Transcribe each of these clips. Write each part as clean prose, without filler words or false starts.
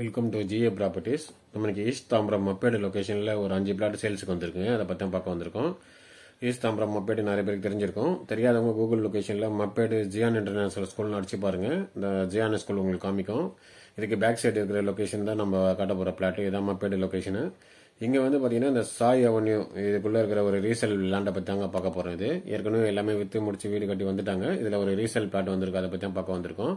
Welcome to GA properties. நம்மளுக்கு east Tambaram Mappedu லொக்கேஷனில் ஒரு 5 பிளாட் சேல்ஸுக்கு வந்திருக்குங்க. அதை பற்றி பார்க்க வந்திருக்கோம். ஈஸ்ட் தாம்பரம் மப்பேடு நிறைய பேருக்கு தெரிஞ்சிருக்கும். தெரியாதவங்க கூகுள் லொக்கேஷனில் மப்பேடு ஜியான் இன்டர்நேஷனல் ஸ்கூல்னு அடிச்சு பாருங்க. இந்த ஜியான் ஸ்கூல் உங்களுக்கு காமிக்கும். இதுக்கு பேக் சைடு இருக்கிற லொக்கேஷன் தான் நம்ம காட்ட போகிற பிளாட். இதுதான் மப்பேடு லொக்கேஷனு. இங்கே வந்து பார்த்தீங்கன்னா இந்த சாய் அவென்யூ இதுக்குள்ளே இருக்கிற ஒரு ரீசேல் லேண்டை பற்றி தாங்க பார்க்க போகிறோம். இது ஏற்கனவே எல்லாமே விற்று முடிச்சு வீடு கட்டி வந்துட்டாங்க. இதில் ஒரு ரீசேல் பிளாட் வந்திருக்கு. அதை பற்றி தான் பார்க்க வந்திருக்கோம்.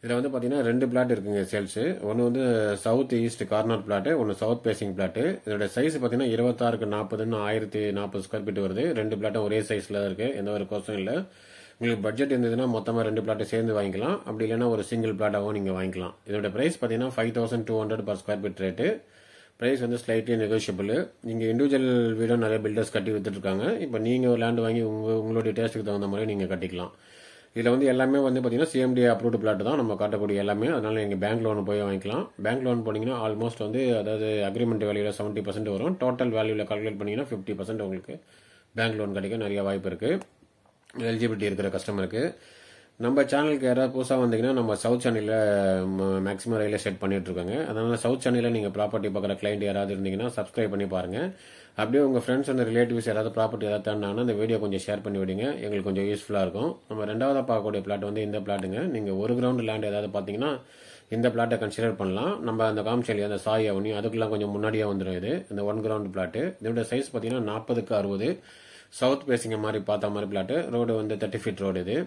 இதில் வந்து பார்த்தீங்கன்னா 2 பிளாட் இருக்குங்க சேல்ஸு. ஒன்று வந்து சவுத் ஈஸ்ட் கார்னர் பிளாட்டு, ஒன்று சவுத் பேசிங் பிளாட்டு. இதோட சைஸ் பார்த்தீங்கன்னா 26க்கு 40ன்னு 1040 ஸ்கொயர் ஃபீட் வருது. 2 பிளாட்டும் ஒரே சைஸில் தான் இருக்குது. எந்த ஒரு கோசம் இல்லை. உங்களுக்கு பட்ஜெட் இருந்ததுன்னா மொத்தமாக 2 பிளாட்டு சேர்ந்து வாங்கிக்கலாம். அப்படி இல்லைன்னா ஒரு சிங்கிள் பிளாட்டாகவும் நீங்கள் வாங்கிக்கலாம். இதோட ப்ரைஸ் பார்த்தீங்கன்னா 5200 per square feet rate. Price வந்து ஸ்லைட்லி நெகோஷியபிள். நீங்கள் இண்டிவிஜுவல் வீடும் நிறைய பில்டர்ஸ் கட்டி வித்துட்ருக்காங்க. இப்போ நீங்கள் ஒரு லேண்ட் வாங்கி உங்களுடைய டேஸ்ட்டுக்கு தகுந்த மாதிரி நீங்கள் கட்டிக்கலாம். இதில் வந்து எல்லாமே வந்து பார்த்தீங்கன்னா சிஎம்டி அப்ரூவ்டு பிளாட் தான் நம்ம காட்டக்கூடிய எல்லாமே. அதனால நீங்கள் பேங்க் லோன் போய் வாங்கிக்கலாம். பேங்க் லோன் போனீங்கன்னா ஆல்மோஸ்ட் வந்து அதாவது அக்ரிமெண்ட் வேல்யூவில் 70% வரும். டோட்டல் வேல்யூவில் கால்குலேட் பண்ணிங்கன்னா 50% உங்களுக்கு பேங்க் லோன் கிடைக்க நிறைய வாய்ப்பு இருக்குது. எலிஜிபிலிட்டி இருக்கிற கஸ்டமருக்கு. நம்ம சேனலுக்கு யாராவது புதுசாக வந்தீங்கன்னா நம்ம சவுத் சேனலில் மேக்ஸிமம் ரியல் எஸ்டேட் பண்ணிட்டு இருக்காங்க. அதனால சவுத் சேனலில் நீங்கள் ப்ராப்பர்ட்டி பார்க்குற கிளைண்ட் யாராவது இருந்தீங்கன்னா சப்ஸ்கிரைப் பண்ணி பாருங்கள். அப்படியே உங்கள் ஃப்ரெண்ட்ஸ் அண்ட் ரிலேட்டிவ்ஸ் யாராவது ப்ராப்பர்ட்டி ஏதாவது தாண்டாங்கன்னா இந்த வீடியோ கொஞ்சம் ஷேர் பண்ணி விடுங்க. எங்களுக்கு கொஞ்சம் யூஸ்ஃபுல்லாக இருக்கும். நம்ம ரெண்டாவதாக பார்க்கக்கூடிய பிளாட் வந்து இந்த பிளாட்டுங்க. நீங்கள் ஒரு கிரவுண்ட் லேண்ட் ஏதாவது பார்த்தீங்கன்னா இந்த பிளாட்டை கன்சிடர் பண்ணலாம். நம்ம அந்த காமிச்சலி அந்த சாய் அவென்யூ அதுக்கெல்லாம் கொஞ்சம் முன்னாடியே வந்துடும். இது இந்த 1 கிரவுண்ட் பிளாட்டு. இதோட சைஸ் பார்த்தீங்கன்னா 40க்கு 60 சவுத் பேசிங்க மாதிரி பார்த்த மாதிரி பிளாட்டு. ரோடு வந்து 30 ஃபீட் ரோடு.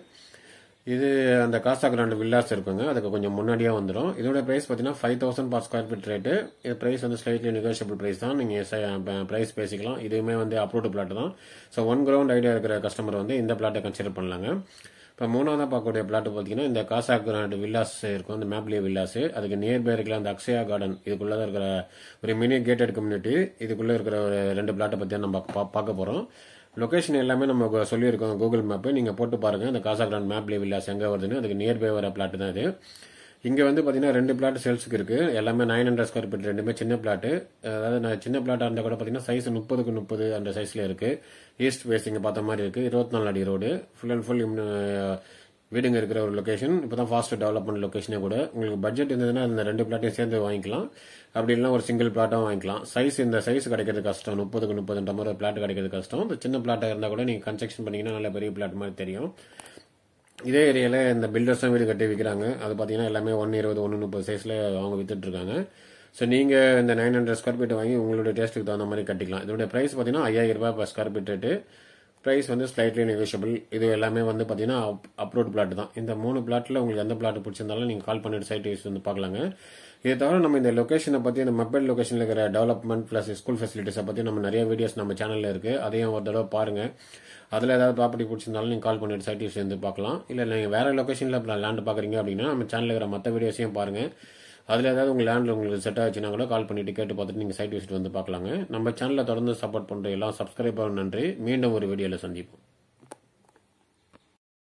இது அந்த காசா கிராண்ட் வில்லாஸ் இருக்குங்க. அதுக்கு கொஞ்சம் முன்னாடியே வந்துடும். இதோட பிரைஸ் பார்த்தீங்கன்னா 5000 per ஸ்கொயர் ஃபீட் ரேட்டு. இது பிரைஸ் வந்து ஸ்லைட்லி நெகோஷியபிள் பிரைஸ் தான். நீங்கள் பிரைஸ் பேசிக்கலாம். இதுவுமே வந்து அப்ரூவ்டு பிளாட் தான். ஸோ 1 கிரவுண்ட் ஐடியா இருக்கிற கஸ்டமர் வந்து இந்த பிளாட்டை கன்சிடர் பண்ணலாங்க. இப்போ மூணாவதாக பார்க்கக்கூடிய பிளாட் பார்த்தீங்கன்னா இந்த காசா கிராண்ட் வில்லாஸ் இருக்கும். இந்த மேப்லியே வில்லாஸ். அதுக்கு நியர்பை இருக்கிற அந்த அக்ஷயா கார்டன் இதுக்குள்ளே தான் இருக்கிற ஒரு மினி கேட்டட் கம்யூனிட்டி. இதுக்குள்ளே இருக்கிற ஒரு 2 பிளாட்டை பற்றி நம்ம பார்க்க போகிறோம். லொக்கேஷன் எல்லாமே நம்ம சொல்லியிருக்கோம். கூகுள் மேப்பு நீங்கள் போட்டு பாருங்கள். இந்த காசா கிராண்ட் மேப்லியே வில்லாஸ் எங்கே வருதுன்னு. அதுக்கு நியர்பை வர பிளாட் தான் இது. இங்கே வந்து பார்த்தீங்கன்னா 2 பிளாட் சேல்ஸுக்கு இருக்குது. எல்லாமே 900 ஸ்கொயர் ஃபீட். ரெண்டுமே சின்ன பிளாட்டு. அதாவது சின்ன பிளாட்டாக இருந்தால் கூட பார்த்தீங்கன்னா சைஸ் 30க்கு 30 அந்த சைஸில் இருக்குது. ஈஸ்ட் பேசிங்க பார்த்த மாதிரி இருக்குது. 24 அடி ரோடு. ஃபுல் அண்ட் ஃபுல் வீடுங்க இருக்கிற ஒரு லொக்கேஷன். இப்போ தான் ஃபாஸ்ட் டெவலப்மெண்ட் லொக்கேஷனே கூட. உங்களுக்கு பட்ஜெட் இருந்ததுன்னா இந்த 2 பிளாட்டையும் சேர்ந்து வாங்கிக்கலாம். அப்படி இல்லைனா ஒரு சிங்கிள் பிளாட்டாக வாங்கிக்கலாம். இந்த சைஸ் கிடைக்கிறது கஷ்டம். 30க்கு 30 மாதிரி பிளாட் கிடைக்கிறது கஷ்டம். இந்த சின்ன பிளாட்டாக இருந்தால் கூட நீங்கள் கன்ஸ்ட்ரக்ஷன் பண்ணிங்கன்னா நல்ல பெரிய பிளாட் மாதிரி தெரியும். இதே ஏரியாவில் இந்த பில்டர்ஸும் வீடு கட்டி விற்கிறாங்க. அது பார்த்தீங்கன்னா எல்லாமே 120, 130 சைஸில் அவங்க வித்துட்டு இருக்காங்க. ஸோ நீங்கள் இந்த 900 ஸ்கொயர் ஃபீட் வாங்கி உங்களுடைய டேஸ்ட்டுக்கு தகுந்த மாதிரி கட்டிக்கலாம். இதோட ப்ரைஸ் பார்த்தீங்கன்னா 5000 ரூபாய் per square feet rate. Price வந்து ஸ்லைட்லி நெகோஷியபிள். இது எல்லாமே வந்து பார்த்தீங்கன்னா அப்ரூவ்ட் பிளாட் தான். இந்த 3 பிளாட்டில் உங்களுக்கு எந்த பிளாட் பிடிச்சிருந்தாலும் நீங்கள் கால் பண்ணிட்டு சைட் யூஸ் வந்து பார்க்கலாங்க. இதை தவிர நம்ம இந்த லொக்கேஷனை பற்றி இந்த மப்பேட் லொக்கேஷனில் இருக்கிற டெவலப்மெண்ட் ப்ளஸ் ஸ்கூல் ஃபெசிலிட்டிஸை பற்றி நம்ம நிறைய வீடியோஸ் நம்ம சேனலில் இருக்குது. அதையும் ஒரு தடவை பாருங்கள். அதில் ஏதாவது ப்ராப்பர்ட்டி பிடிச்சிருந்தாலும் நீங்கள் கால் பண்ணிட்டு சைட் யூஸ் வந்து பார்க்கலாம். இல்லை நீங்கள் வேறு லொக்கேஷனில் லேண்ட் பார்க்குறீங்க அப்படின்னா நம்ம சேனலில் இருக்கிற மற்ற வீடியோஸையும் பாருங்கள். அதில் ஏதாவது உங்கள் லேண்டில் உங்களுக்கு செட் ஆச்சுன்னா கூட கால் பண்ணிட்டு கேட்டு பார்த்துட்டு நீங்கள் சைட் விசிட் வந்து பார்க்கலாங்க. நம்ம சேனலில் தொடர்ந்து சப்போர்ட் பண்ணுற எல்லாம் சப்ஸ்கிரைபர் நன்றி. மீண்டும் ஒரு வீடியோவில் சந்திப்போம்.